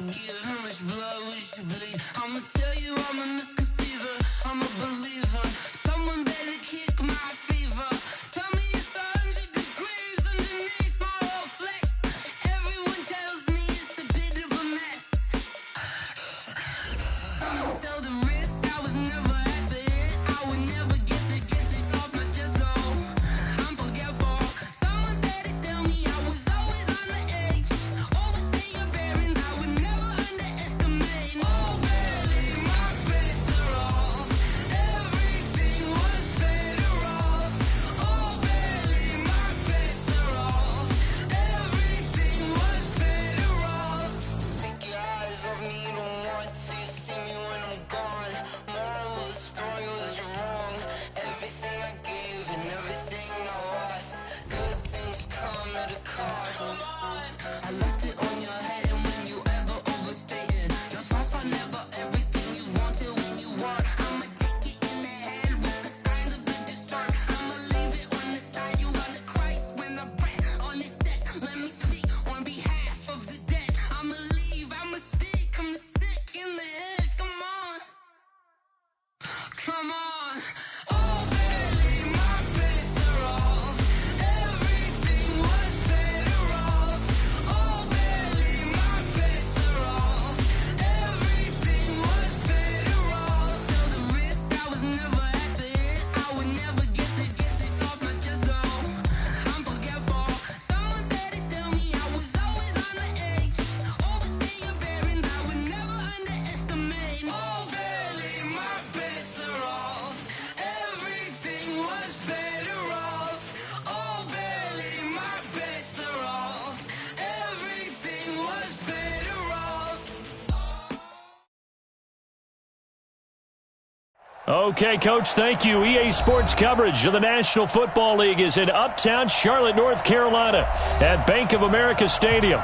give? How much blood would you bleed? I'ma tell you I'm a misconceiver, I'm a believer. Someone better kick my fever. Tell me it's 100 degrees underneath my whole flesh. Everyone tells me it's a bit of a mess. Someone tell the risk I was never at the hit. I would never get this off my chest though. I'm forgetful. Someone better tell me I was always on the edge. Overstay your bearings, I would never underestimate. Oh barely, my bets are off. Everything was better off. Oh barely, my bets are off. Everything was better off. Take your eyes off me, don't want to see me when I'm gone. Moral of the story was you're wrong. Everything I gave and everything I lost. Good things come at a cost. I left it on your head, and when you ever overstay it, your thoughts are never everything you wanted when you want. I'ma take it in the head with the signs of the distort. I'ma leave it on the side. You on the Christ when I breath on this set. Let me speak on behalf of the dead. I'ma leave, I'ma speak. I'm sick in the head. Come on, come on. Oh barely, my bets are off. Everything was better off. Oh barely, my bets are off. Everything was better off. Tell the risk I was never at the hit. I would never get this off my chest though. I'm forgetful. Someone better tell me I was always on the edge. Overstay your bearings, I would never underestimate. Oh barely, my bets are off. Everything was better off. Oh barely, my bets are off. Everything was better off. Okay, Coach, thank you. EA Sports coverage of the National Football League is in uptown Charlotte, North Carolina at Bank of America Stadium.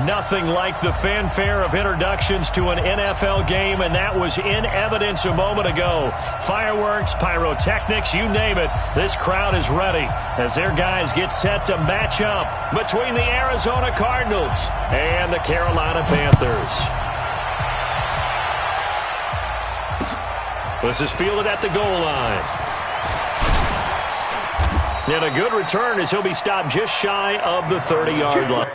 Nothing like the fanfare of introductions to an NFL game, and that was in evidence a moment ago. Fireworks, pyrotechnics, you name it. This crowd is ready as their guys get set to match up between the Arizona Cardinals and the Carolina Panthers. This is fielded at the goal line. And a good return as he'll be stopped just shy of the 30-yard line.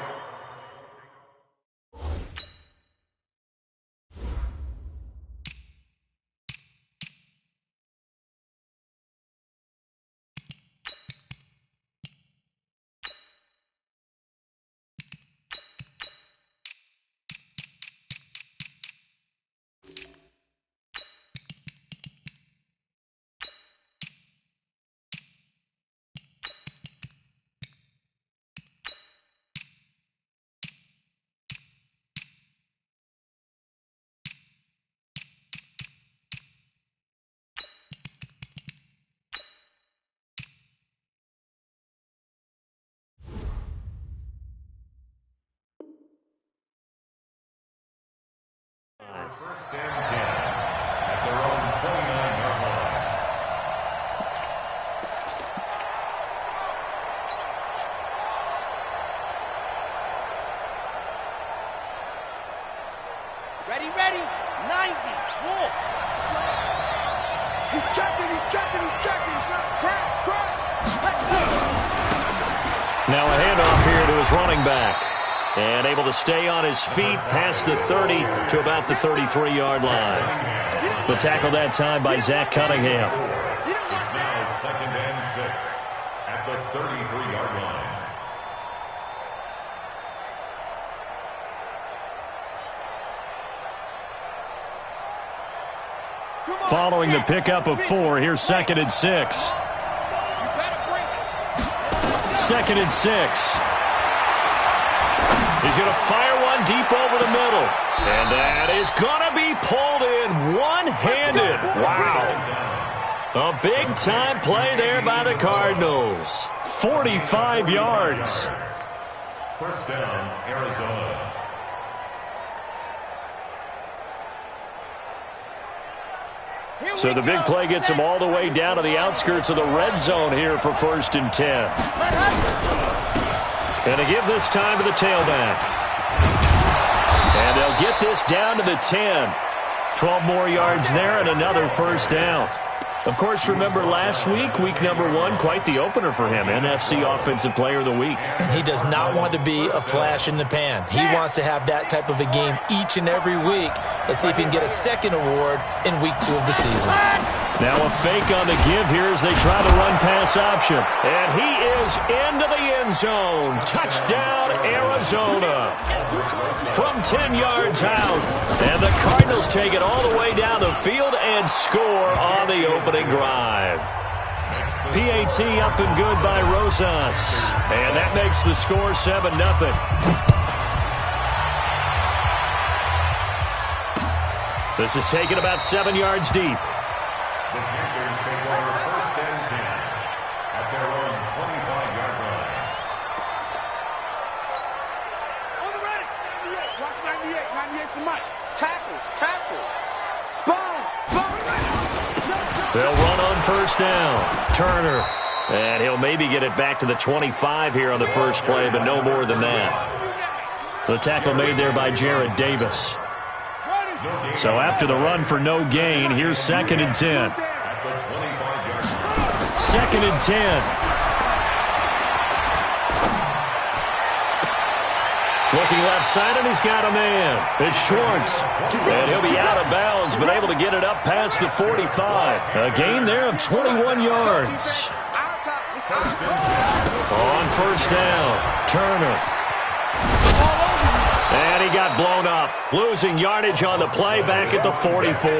First and 10 at their own 29-yard line. Ready, 90, walk. He's checking. Crash. Now a handoff here to his running back. And able to stay on his feet past the 30 to about the 33-yard line. The tackle that time by Zach Cunningham. It's now 2nd and 6 at the 33-yard line. Following the pickup of 4, here's 2nd and 6. 2nd and 6. He's going to fire one deep over the middle. And that is going to be pulled in one-handed. Wow. A big-time play there by the Cardinals. 45 yards. First down, Arizona. So the big play gets him all the way down to the outskirts of the red zone here for 1st and 10. And to give this time to the tailback. And they'll they'll get this down to the 10. 12 more yards there and another first down. Of course, remember last week, week number 1, quite the opener for him, NFC Offensive Player of the Week. He does not want to be a flash in the pan. He wants to have that type of a game each and every week. Let's see if he can get a second award in week 2 of the season. Now a fake on the give here as they try to run pass option. And he is into the end zone. Touchdown, Arizona. From 10 yards out. And the Cardinals take it all the way down the field and score on the opening drive. PAT up and good by Rosas. And that makes the score 7-0. This is taken about 7 yards deep. The Panthers take over first and 10 at their own 25-yard line. On the ready. 98. Watch 98. 98's the mic. Tackles. Tackles. Sponge. They'll run on first down. Turner. And he'll maybe get it back to the 25 here on the first play, but no more than that. The tackle made there by Jared Davis. So after the run for no gain, here's 2nd and 10. At the 25-yard line. 2nd and 10. Looking left side, and he's got a man. It's Schwartz. And he'll be out of bounds, but able to get it up past the 45. A gain there of 21 yards. On first down, Turner. And he got blown up. Losing yardage on the play back at the 44.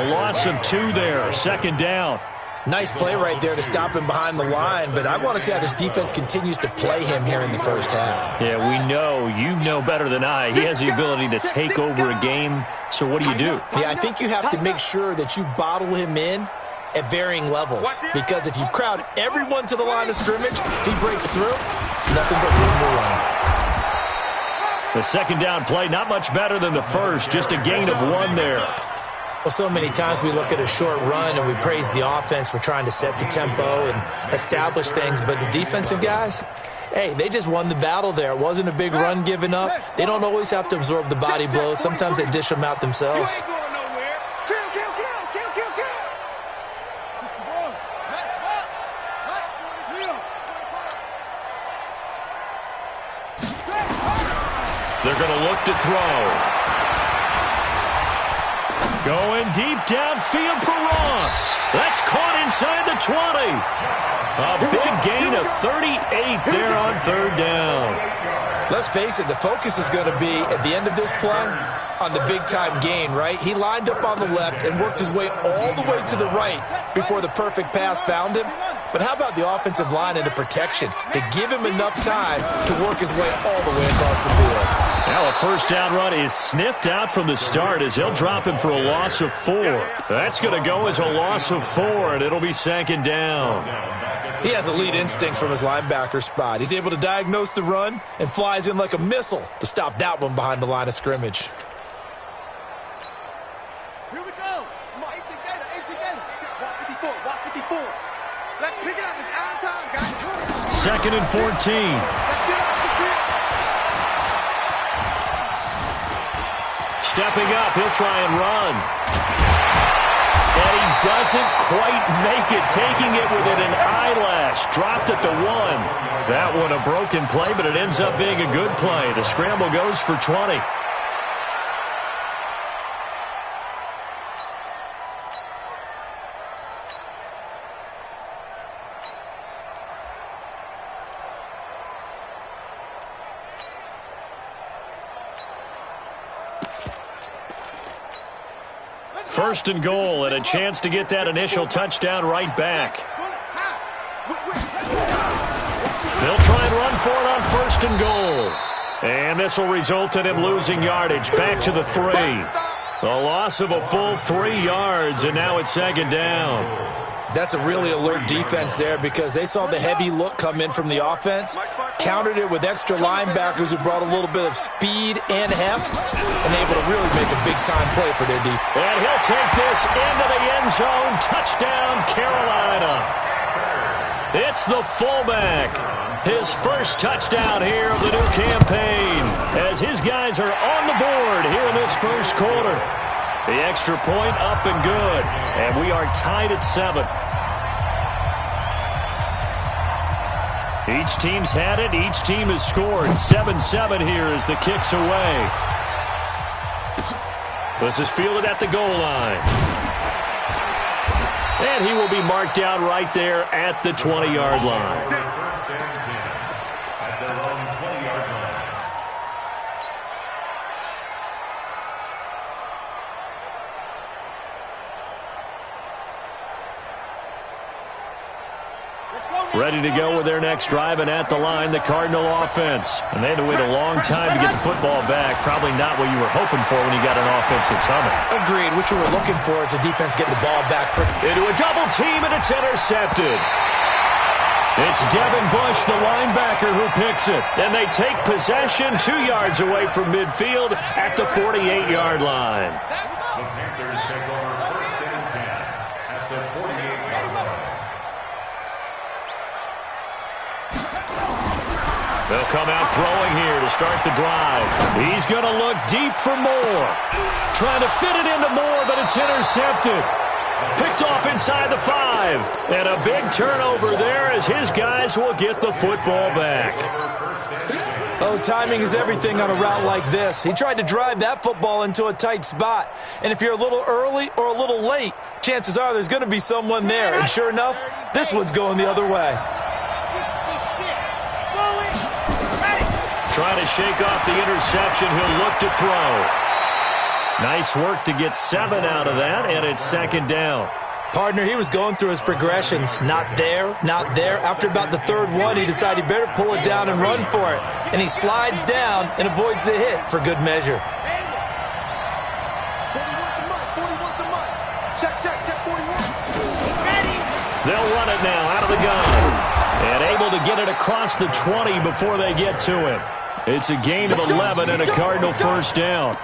A loss of 2 there. 2nd down. Nice play right there to stop him behind the line, but I want to see how this defense continues to play him here in the first half. Yeah, we know. You know better than I. He has the ability to take over a game. So what do? Yeah, I think you have to make sure that you bottle him in at varying levels, because if you crowd everyone to the line of scrimmage, if he breaks through, it's nothing but room to run. The 2nd down play, not much better than the first. Just a gain of 1 there. Well, so many times we look at a short run and we praise the offense for trying to set the tempo and establish things, but the defensive guys, hey, they just won the battle there. It wasn't a big run given up. They don't always have to absorb the body blows. Sometimes they dish them out themselves. They're going to look to throw. Going deep downfield for Ross. That's caught inside the 20. A big gain of 38 there on 3rd down. Let's face it, the focus is going to be, at the end of this play, on the big-time gain, right? He lined up on the left and worked his way all the way to the right before the perfect pass found him. But how about the offensive line and the protection to give him enough time to work his way all the way across the field? Now a first down run is sniffed out from the start as they'll drop him for a loss of 4. That's going to go as a loss of 4, and it'll be 2nd down. He has elite instincts from his linebacker spot. He's able to diagnose the run and flies in like a missile to stop that one behind the line of scrimmage. Here we go. Come on, 8 together. Watch 54. Watch 54. Let's pick it up. It's our time, guys. 2nd and 14. Let's get off the field. Stepping up, he'll try and run. And he doesn't quite make it, taking it within an eyelash. Dropped at the 1. That one a broken play, but it ends up being a good play. The scramble goes for 20. First and goal, and a chance to get that initial touchdown right back. They'll try and run for it on 1st and goal. And this will result in him losing yardage back to the 3. A loss of a full 3 yards, and now it's 2nd down. That's a really alert defense there because they saw the heavy look come in from the offense, countered it with extra linebackers who brought a little bit of speed and heft, and able to really make a big-time play for their defense. And he'll take this into the end zone. Touchdown, Carolina. It's the fullback. His first touchdown here of the new campaign as his guys are on the board here in this first quarter. The extra point up and good, and we are tied at 7. Each team's had it. Each team has scored. 7-7 here as the kick's away. This is fielded at the goal line. And he will be marked down right there at the 20-yard line. First and 10 at their own 20-yard line. Ready to go with their next drive, and at the line, the Cardinal offense. And they had to wait a long time to get the football back. Probably not what you were hoping for when you got an offense that's humming. Agreed. What you were looking for is the defense getting the ball back. Into a double team, and it's intercepted. It's Devin Bush, the linebacker, who picks it. And they take possession 2 yards away from midfield at the 48-yard line. The Panthers take over first and 10 at the 48-yard line. They'll come out throwing here to start the drive. He's going to look deep for Moore. Trying to fit it into Moore, but it's intercepted. Picked off inside the 5. And a big turnover there as his guys will get the football back. Oh, timing is everything on a route like this. He tried to drive that football into a tight spot. And if you're a little early or a little late, chances are there's going to be someone there. And sure enough, this one's going the other way. Trying to shake off the interception. He'll look to throw. Nice work to get 7 out of that, and it's second down. Partner, he was going through his progressions. Not there, not there. After about the third one, he decided he better pull it down and run for it. And he slides down and avoids the hit for good measure. They'll run it now out of the gun. And able to get it across the 20 before they get to him. It's a gain of 11 and a Cardinal first down.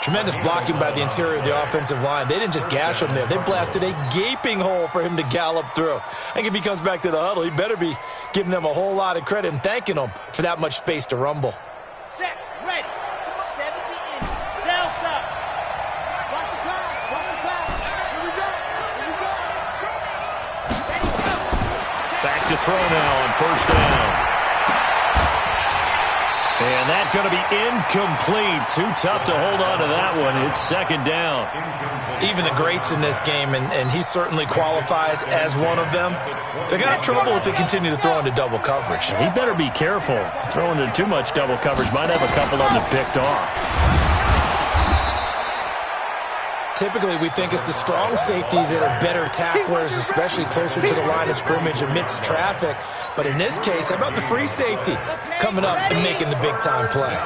Tremendous blocking by the interior of the offensive line. They didn't just gash him there. They blasted a gaping hole for him to gallop through. I think if he comes back to the huddle, he better be giving them a whole lot of credit and thanking them for that much space to rumble. Set, ready, 70 in, Delta. Watch the pass, here we go, Ready, go. Back to throw now on first down. And that's going to be incomplete. Too tough to hold on to that one. It's second down. Even the greats in this game, and he certainly qualifies as one of them, they're going to have trouble if they continue to throw into double coverage. He better be careful. Throwing into too much double coverage might have a couple of them picked off. Typically, we think it's the strong safeties that are better tacklers, especially closer to the line of scrimmage amidst traffic. But in this case, how about the free safety coming up and making the big-time play?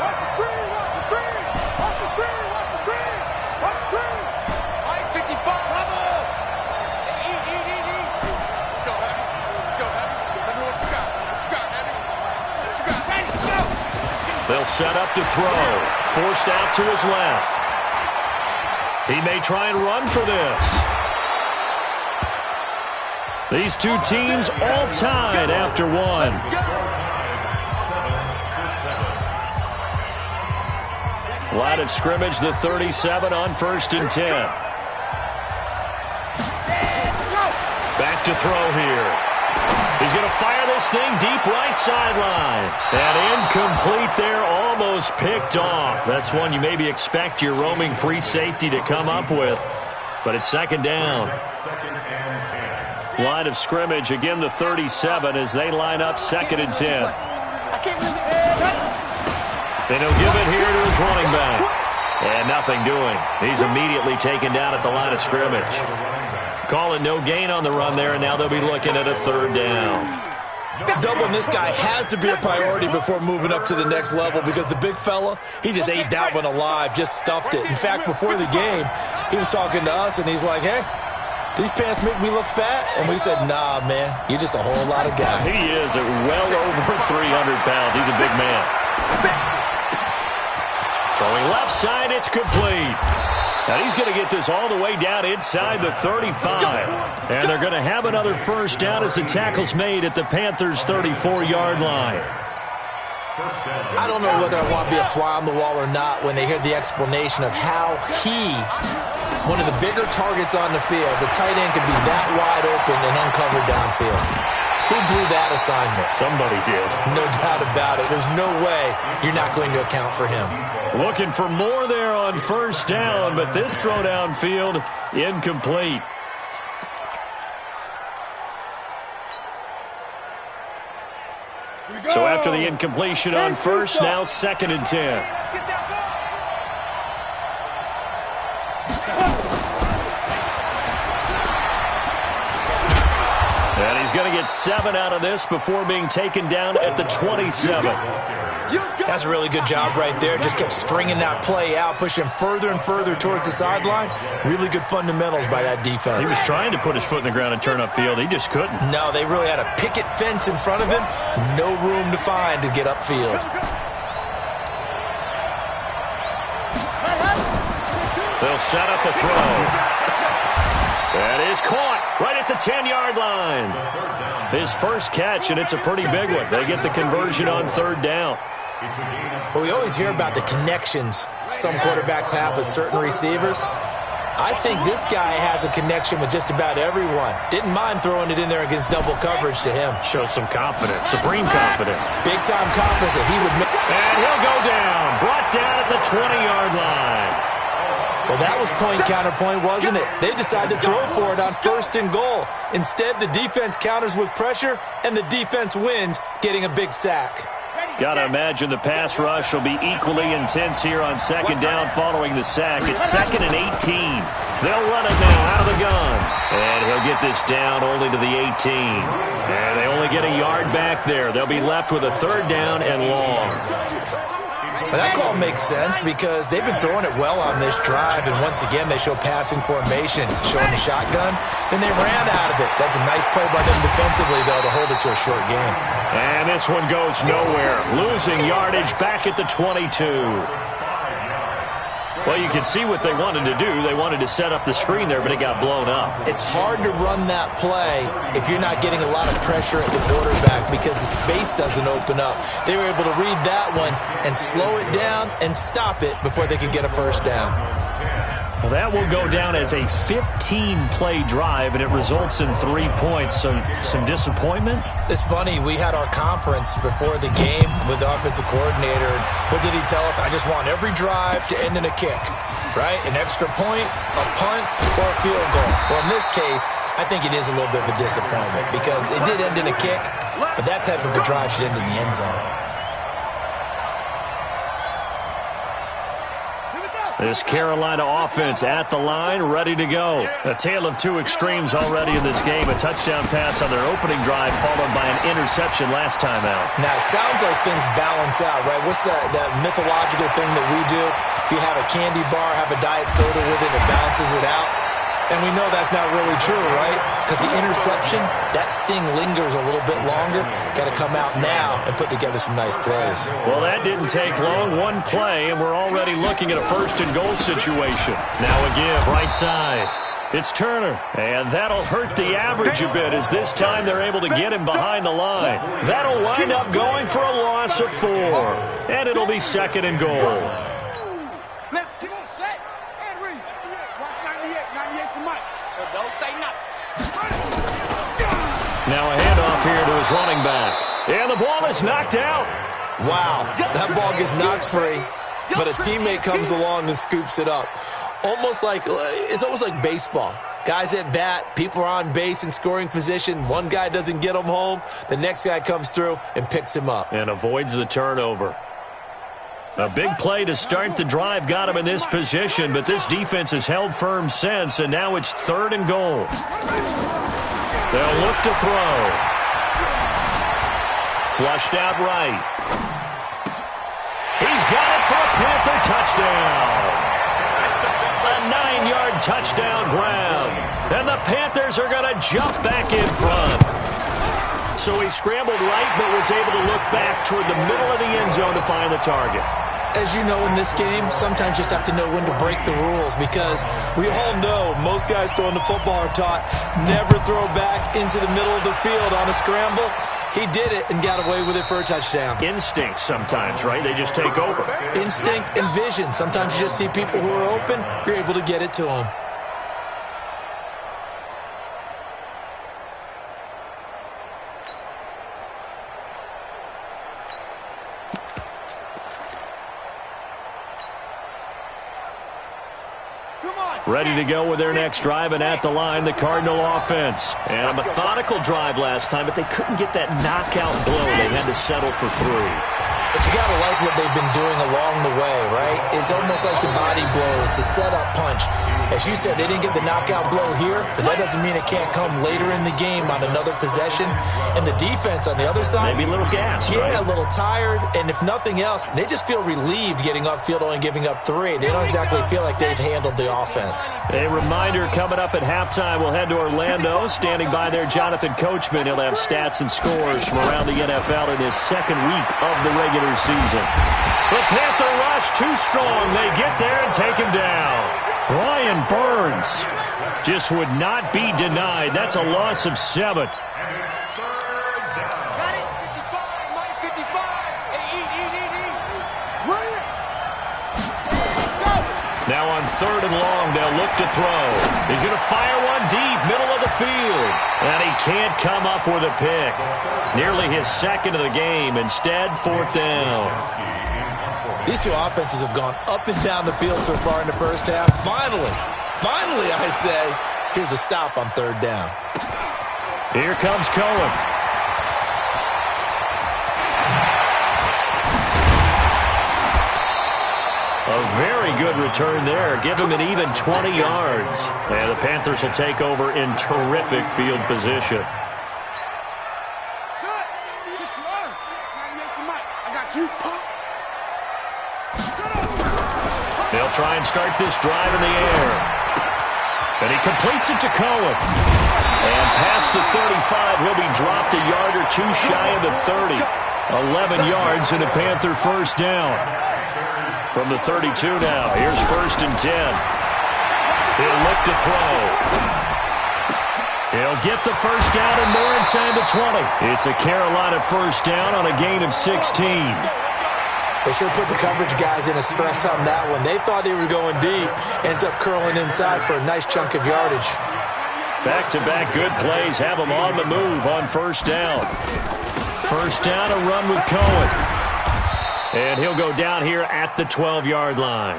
They'll set up to throw. Forced out to his left. He may try and run for this. These two teams all tied after one. Line of scrimmage, the 37 on first and 10. Back to throw here. He's going to fire this thing deep right sideline. And incomplete there, almost picked off. That's one you maybe expect your roaming free safety to come up with. But it's second down. Line of scrimmage, again the 37 as they line up second and 10. Then he'll give it here to his running back. And nothing doing. He's immediately taken down at the line of scrimmage. Call it no gain on the run there, and now they'll be looking at a third down. Doubling this guy has to be a priority before moving up to the next level because the big fella, he just ate that one alive, just stuffed it. In fact, before the game, he was talking to us, and he's like, hey, these pants make me look fat? And we said, nah, man, you're just a whole lot of guy. He is at well over 300 pounds. He's a big man. Throwing left side, it's complete. Now he's going to get this all the way down inside the 35. And they're going to have another first down as the tackle's made at the Panthers' 34-yard line. I don't know whether I want to be a fly on the wall or not when they hear the explanation of how one of the bigger targets on the field, the tight end could be that wide open and uncovered downfield. Who blew that assignment? Somebody did. No doubt about it. There's no way you're not going to account for him. Looking for more there on first down, but this throw downfield incomplete. So after the incompletion on first, now 2nd and 10. And he's going to get 7 out of this before being taken down at the 27. That's a really good job right there. Just kept stringing that play out, pushing further and further towards the sideline. Really good fundamentals by that defense. He was trying to put his foot in the ground and turn upfield. He just couldn't. No, they really had a picket fence in front of him. No room to find to get upfield. They'll set up the throw. That is caught right at the 10-yard line. His first catch, and it's a pretty big one. They get the conversion on 3rd down. Well, we always hear about the connections some quarterbacks have with certain receivers. I think this guy has a connection with just about everyone. Didn't mind throwing it in there against double coverage to him. Shows some confidence, supreme confidence. Big-time confidence that he would make. And he'll go down, brought down at the 20-yard line. Well, that was point-counterpoint, wasn't it? They decided to throw for it on 1st and goal. Instead, the defense counters with pressure, and the defense wins, getting a big sack. Got to imagine the pass rush will be equally intense here on 2nd down following the sack. It's 2nd and 18. They'll run it now out of the gun. And he'll get this down only to the 18. And they only get a yard back there. They'll be left with a 3rd down and long. But that call makes sense because they've been throwing it well on this drive, and once again they show passing formation, showing the shotgun. Then they ran out of it. That's a nice play by them defensively, though, to hold it to a short game. And this one goes nowhere. Losing yardage back at the 22. Well, you can see what they wanted to do. They wanted to set up the screen there, but it got blown up. It's hard to run that play if you're not getting a lot of pressure at the quarterback because the space doesn't open up. They were able to read that one and slow it down and stop it before they could get a first down. Well, that will go down as a 15-play drive, and it results in 3 points. So some disappointment? It's funny. We had our conference before the game with the offensive coordinator. And what did he tell us? I just want every drive to end in a kick, right? An extra point, a punt, or a field goal. Well, in this case, I think it is a little bit of a disappointment because it did end in a kick, but that type of a drive should end in the end zone. This Carolina offense at the line, ready to go. A tale of two extremes already in this game. A touchdown pass on their opening drive, followed by an interception last time out. Now, it sounds like things balance out, right? What's that mythological thing that we do? If you have a candy bar, have a diet soda with it, it balances it out. And we know that's not really true, right? Because the interception, that sting lingers a little bit longer. Got to come out now and put together some nice plays. Well, that didn't take long. One play, and we're already looking at a 1st and goal situation. Now a give, right side. It's Turner, and that'll hurt the average a bit as this time they're able to get him behind the line. That'll wind up going for a loss of 4, and it'll be 2nd and goal. Let's keep on set and read. Watch 98. 98's the mic. So don't say nothing. Now a handoff here to his running back. And the ball is knocked out. Wow, that ball gets knocked free, but a teammate comes along and scoops it up. It's almost like baseball. Guys at bat, people are on base in scoring position. One guy doesn't get him home. The next guy comes through and picks him up. And avoids the turnover. A big play to start the drive got him in this position, but this defense has held firm since, and now it's 3rd and goal. They'll look to throw. Flushed out right. He's got it for a Panther touchdown. A 9-yard touchdown ground. And the Panthers are going to jump back in front. So he scrambled right, but was able to look back toward the middle of the end zone to find the target. as you know in this game, sometimes you just have to know when to break the rules, because we all know most guys throwing the football are taught never throw back into the middle of the field on a scramble. He did it and got away with it for a touchdown. Instinct sometimes, right? They just take over. Instinct and vision. Sometimes you just see people who are open, you're able to get it to them. Ready to go with their next drive, and at the line, the Cardinal offense. And a methodical drive last time, but they couldn't get that knockout blow. They had to settle for 3. But you got to like what they've been doing along the way, right? It's almost like the body blows, the setup punch. As you said, they didn't get the knockout blow here, but that doesn't mean it can't come later in the game on another possession. And the defense on the other side, maybe a little gas, yeah, right? A little tired. And if nothing else, they just feel relieved getting upfield, only giving up 3. They don't exactly feel like they've handled the offense. A reminder, coming up at halftime, we'll head to Orlando. Standing by there, Jonathan Coachman. He'll have stats and scores from around the NFL in his second week of the regular season. The Panther rush too strong. They get there and take him down. Brian Burns just would not be denied. That's a loss of 7. Got it. 55, Mike, 55. Hey, eat. Run it. Go. Now on 3rd and long, they'll look to throw. He's going to fire one deep, middle of the field. And he can't come up with a pick. Nearly his second of the game. Instead, 4th down. These two offenses have gone up and down the field so far in the first half. Finally, I say, here's a stop on 3rd down. Here comes Cohen. A very good return there. Give him an even 20 yards. And the Panthers will take over in terrific field position. I got you, punk. They'll try and start this drive in the air. And he completes it to Cohen. And past the 35, he'll be dropped a yard or 2 shy of the 30. 11 yards and a Panther first down. From the 32 now, here's 1st and 10. He'll look to throw. He'll get the first down and more inside the 20. It's a Carolina first down on a gain of 16. They sure put the coverage guys in a stress on that one. They thought they were going deep. Ends up curling inside for a nice chunk of yardage. Back-to-back good plays have them on the move on 1st down. First down, a run with Cohen. And he'll go down here at the 12-yard line.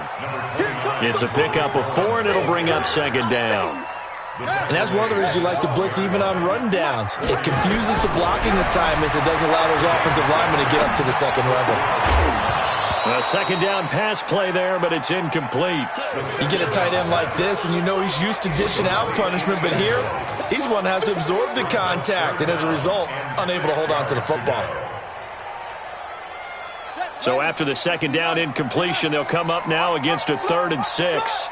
It's a pickup of 4, and it'll bring up 2nd down. And that's one of the reasons you like to blitz even on rundowns. It confuses the blocking assignments. It doesn't allow those offensive linemen to get up to the second level. A 2nd down pass play there, but it's incomplete. You get a tight end like this, and you know he's used to dishing out punishment, but here, he's one that has to absorb the contact, and as a result, unable to hold on to the football. So after the 2nd down incompletion, they'll come up now against a 3rd and 6.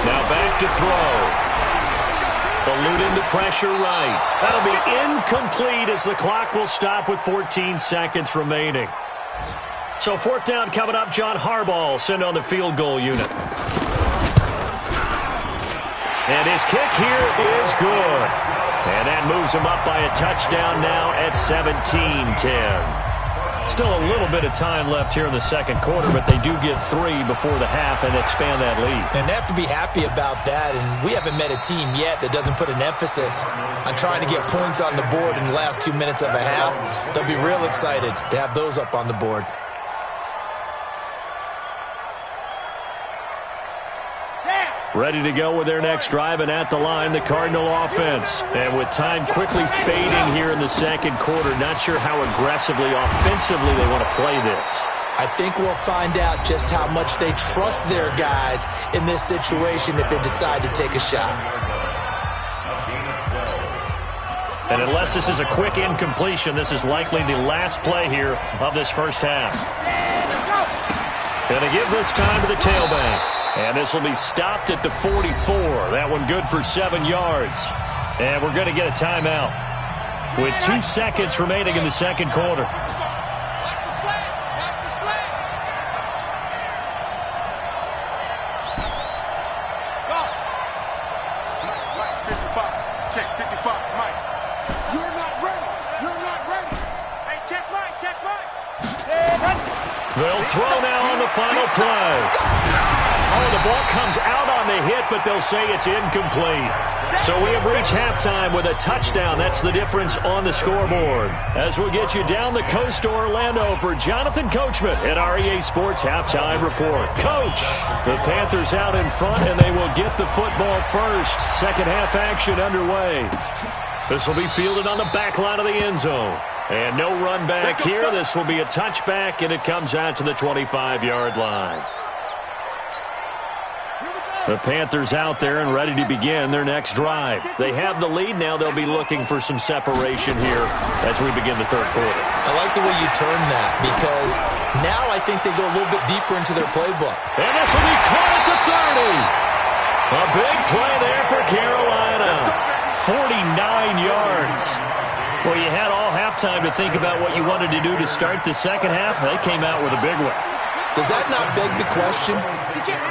Now back to throw. Eluding the pressure right. That'll be incomplete as the clock will stop with 14 seconds remaining. So 4th down coming up. John Harbaugh sent on the field goal unit. And his kick here is good. And that moves him up by a touchdown now at 17-10. Still a little bit of time left here in the 2nd quarter, but they do get 3 before the half and expand that lead. And they have to be happy about that, and we haven't met a team yet that doesn't put an emphasis on trying to get points on the board in the last 2 minutes of a half. They'll be real excited to have those up on the board. Ready to go with their next drive, and at the line, the Cardinal offense. And with time quickly fading here in the 2nd quarter, not sure how aggressively, offensively they want to play this. I think we'll find out just how much they trust their guys in this situation if they decide to take a shot. And unless this is a quick incompletion, this is likely the last play here of this first half. Going to give this time to the tailback. And this will be stopped at the 44. That one good for 7 yards. And we're going to get a timeout with 2 seconds remaining in the second quarter. They'll throw now on the final play. Oh, the ball comes out on the hit, but they'll say it's incomplete. So we have reached halftime with a touchdown. That's the difference on the scoreboard. As we'll get you down the coast to Orlando for Jonathan Coachman at our EA Sports Halftime Report. Coach, the Panthers out in front, and they will get the football first. Second half action underway. This will be fielded on the back line of the end zone. And no run back here. This will be a touchback, and it comes out to the 25-yard line. The Panthers out there and ready to begin their next drive. They have the lead now. They'll be looking for some separation here as we begin the third quarter. I like the way you turn that because now I think they go a little bit deeper into their playbook. And this will be caught at the 30. A big play there for Carolina. 49 yards. Well, you had all halftime to think about what you wanted to do to start the second half. They came out with a big one. Does that not beg the question?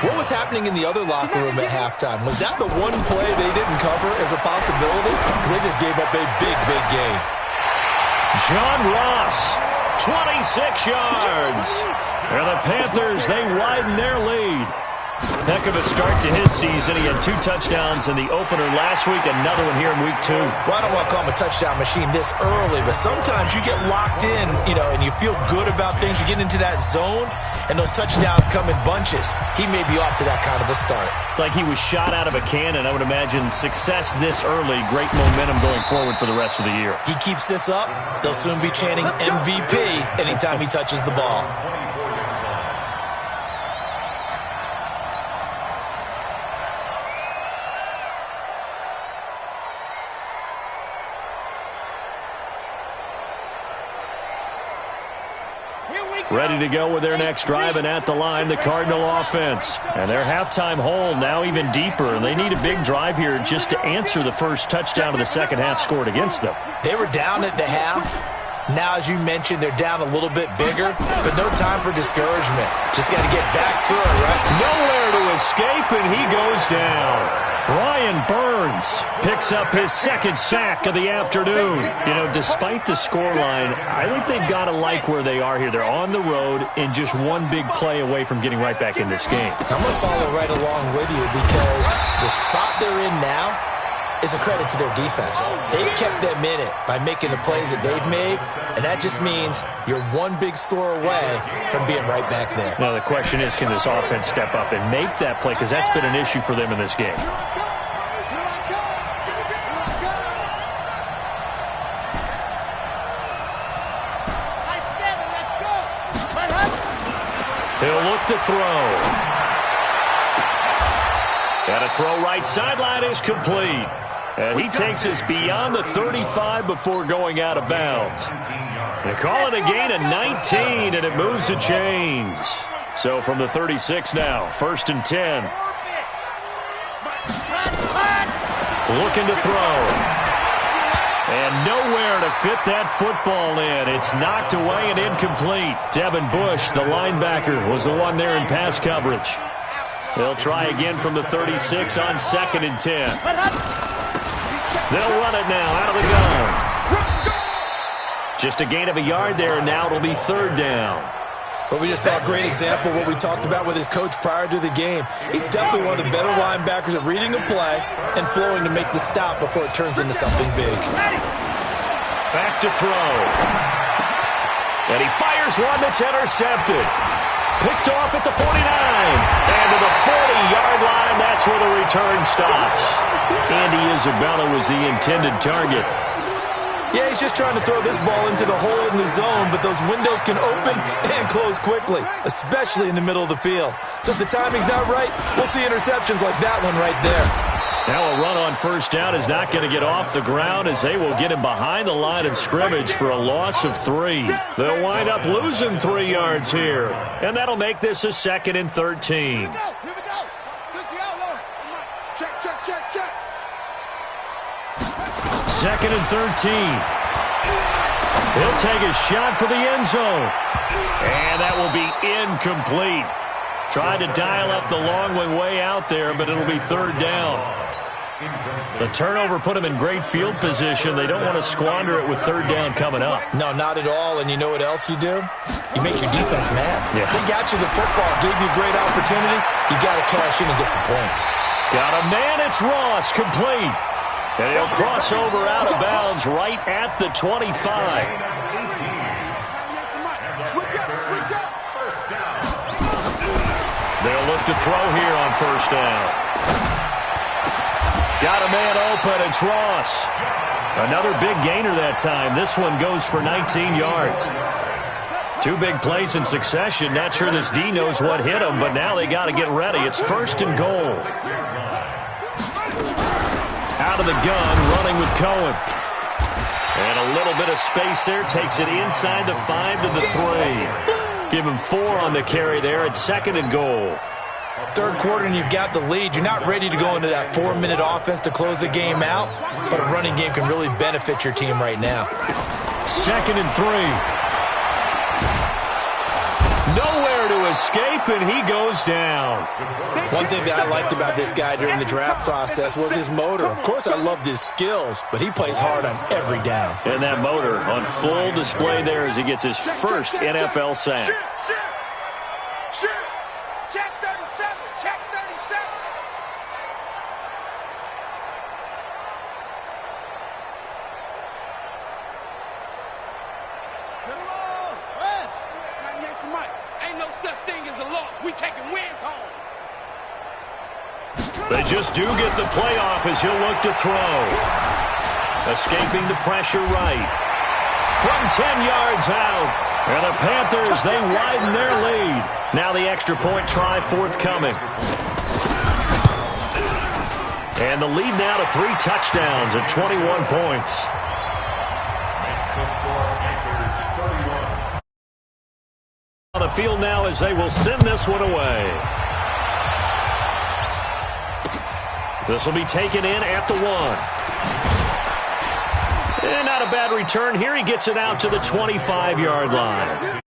What was happening in the other locker room at halftime? Was that the one play they didn't cover as a possibility? Because they just gave up a big, big gain. John Ross, 26 yards. And the Panthers, they widen their lead. Heck of a start to his season. He had 2 touchdowns in the opener last week, another one here in week 2. Well, I don't want to call him a touchdown machine this early, but sometimes you get locked in, and you feel good about things. You get into that zone, and those touchdowns come in bunches. He may be off to that kind of a start. It's like he was shot out of a cannon. I would imagine success this early, great momentum going forward for the rest of the year. He keeps this up, they'll soon be chanting MVP anytime he touches the ball. Ready to go with their next drive, and at the line, the Cardinal offense. And their halftime hole now even deeper, and they need a big drive here just to answer the first touchdown of the second half scored against them. They were down at the half. Now, as you mentioned, they're down a little bit bigger, but no time for discouragement. Just got to get back to it, right? Nowhere to escape, and he goes down. Brian Burns picks up his second sack of the afternoon. Despite the scoreline, I think they've got to like where they are here. They're on the road and just one big play away from getting right back in this game. I'm going to follow right along with you because the spot they're in now is a credit to their defense. They've kept them in it by making the plays that they've made, and that just means you're one big score away from being right back there. Now, the question is, can this offense step up and make that play? Because that's been an issue for them in this game. He'll look to throw. And a throw right sideline is complete. And he takes us beyond the 35 before going out of bounds. They call it a gain of 19, and it moves the chains. So from the 36 now, 1st and 10. Looking to throw. And nowhere to fit that football in. It's knocked away and incomplete. Devin Bush, the linebacker, was the one there in pass coverage. They'll try again from the 36 on 2nd and 10. They'll run it now out of the gun. Just a gain of a yard there, and now it'll be 3rd down. But we just saw a great example of what we talked about with his coach prior to the game. He's definitely one of the better linebackers at reading a play and flowing to make the stop before it turns into something big. Back to throw. And he fires one that's intercepted. Picked off at the 49. And to the 40-yard line, that's where the return stops. Andy Isabella was the intended target. Yeah, he's just trying to throw this ball into the hole in the zone, but those windows can open and close quickly, especially in the middle of the field. So if the timing's not right, we'll see interceptions like that one right there. Now a run on 1st down is not going to get off the ground as they will get him behind the line of scrimmage for a loss of 3. They'll wind up losing 3 yards here, and that'll make this a 2nd and 13. Here we go. Check. 2nd and 13. He'll take a shot for the end zone. And that will be incomplete. Tried to dial up the long one way out there, but it'll be 3rd down. The turnover put them in great field position. They don't want to squander it with 3rd down coming up. No, not at all. And you know what else you do? You make your defense mad. Yeah. They got you the football, gave you a great opportunity. You got to cash in and get some points. Got a man. It's Ross, complete. And he'll cross over out of bounds right at the 25. Switch up, switch up. They'll look to throw here on 1st down. Got a man open. It's Ross. Another big gainer that time. This one goes for 19 yards. 2 big plays in succession. Not sure this D knows what hit him, but now they got to get ready. It's 1st and goal. Out of the gun, running with Cohen. And a little bit of space there. Takes it inside the 5 to the 3. Give him 4 on the carry there at 2nd and goal. 3rd quarter and you've got the lead. You're not ready to go into that 4-minute offense to close the game out, but a running game can really benefit your team right now. 2nd and 3. Nowhere to escape, and he goes down. One thing that I liked about this guy during the draft process was his motor. Of course, I loved his skills, but he plays hard on every down. And that motor on full display there as he gets his first NFL sack. Check 37, check 37. Get him on. West. 98 to Mike. Ain't no such thing as a loss. We taking wins home. They just do get the playoff as he'll look to throw. Escaping the pressure right. From 10 yards out. And the Panthers, they widen their lead. Now the extra point try forthcoming. And the lead now to 3 touchdowns at 21 points. On the field now as they will send this one away. This will be taken in at the 1. And not a bad return here. He gets it out to the 25-yard line.